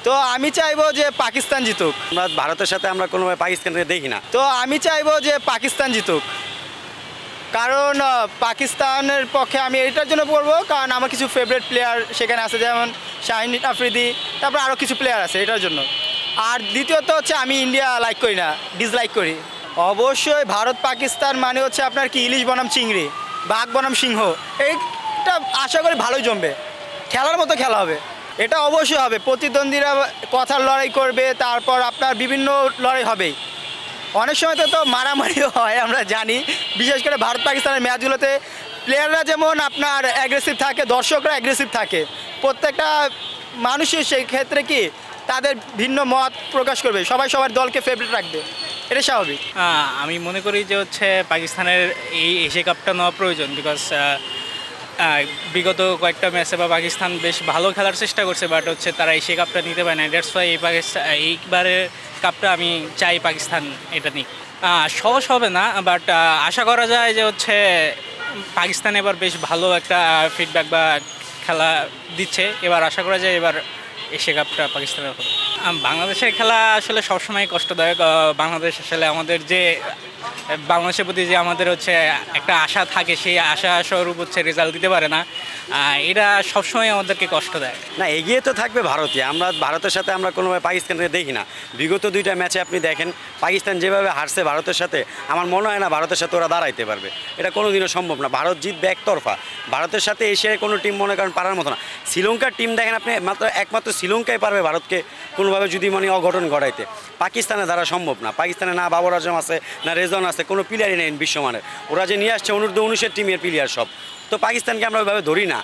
তো আমি চাইবো যে পাকিস্তান জিতুক। আমরা ভারতের সাথে আমরা কোনোভাবে পাকিস্তানকে দেখি না। তো আমি চাইবো যে পাকিস্তান জিতুক, কারণ পাকিস্তানের পক্ষে আমি এটার জন্য বলবো কারণ আমার কিছু ফেভারিট প্লেয়ার সেখানে আছে, যেমন শাহিন আফ্রিদি, তারপর আরও কিছু প্লেয়ার আছে এটার জন্য। আর দ্বিতীয়ত হচ্ছে আমি ইন্ডিয়া লাইক করি না, ডিসলাইক করি। অবশ্যই ভারত পাকিস্তান মানে হচ্ছে আপনার কি ইলিশ বনাম চিংড়ি, বাঘ বনাম সিংহ, এইটা আশা করি ভালোই জমবে, খেলার মতো খেলা হবে। এটা অবশ্যই হবে, প্রতিদ্বন্দ্বীরা কথার লড়াই করবে, তারপর আপনার বিভিন্ন লড়াই হবেই। অনেক সময় তো মারামারিও হয় আমরা জানি, বিশেষ করে ভারত পাকিস্তানের ম্যাচগুলোতে প্লেয়াররা যেমন আপনার অ্যাগ্রেসিভ থাকে, দর্শকরা অ্যাগ্রেসিভ থাকে। প্রত্যেকটা মানুষই সেই ক্ষেত্রে কি তাদের ভিন্ন মত প্রকাশ করবে, সবাই সবার দলকে ফেভারিট রাখবে, এটা স্বাভাবিক। আমি মনে করি যে হচ্ছে পাকিস্তানের এই এশিয়া কাপটা নেওয়া প্রয়োজন, বিকজ বিগত কয়েকটা ম্যাচে বা পাকিস্তান বেশ ভালো খেলার চেষ্টা করছে, বাট হচ্ছে তারা এশিয়া কাপটা নিতে পারে না। দ্যাটস ওয়াই এইবারের কাপটা আমি চাই পাকিস্তান এটা নিক। সহজ হবে না, বাট আশা করা যায় যে হচ্ছে পাকিস্তান এবার বেশ ভালো একটা ফিডব্যাক বা খেলা দিচ্ছে। এবার আশা করা যায় এবার এশিয়া কাপটা পাকিস্তানের হবে। বাংলাদেশের খেলা আসলে সবসময় কষ্টদায়ক। বাংলাদেশ আসলে আমাদের যে বাংলাদেশের প্রতি যে আমাদের হচ্ছে একটা আশা থাকে, সেই আশা স্বরূপ হচ্ছে রেজাল্ট দিতে পারে না। এটা সবসময় আমাদেরকে কষ্ট দেয়। না, এগিয়ে তো থাকবে ভারতই। আমরা ভারতের সাথে আমরা কোনোভাবে পাকিস্তানকে দেখি না। বিগত দুইটা ম্যাচে আপনি দেখেন পাকিস্তান যেভাবে হারছে ভারতের সাথে, আমার মনে হয় না ভারতের সাথে ওরা দাঁড়াইতে পারবে। এটা কোনোদিনও সম্ভব না। ভারত জিতবে একতরফা। ভারতের সাথে এশিয়ার কোনো টিম মনে করেন পারার মতো না। শ্রীলঙ্কার টিম দেখেন আপনি, একমাত্র শ্রীলঙ্কাই পারবে ভারতকে কোনোভাবে যদি অঘটন ঘটাইতে। পাকিস্তানের দ্বারা সম্ভব না। পাকিস্তানে না বাবর আজম আছে, না রেজন আছে, কোনো প্লেয়ারই নেই বিশ্বমানের। ওরা যে নিয়ে আসছে অনূর্ধ্ব 19-এর টিমের প্লেয়ার সব। তো পাকিস্তানকে আমরা ওইভাবে ধরি না।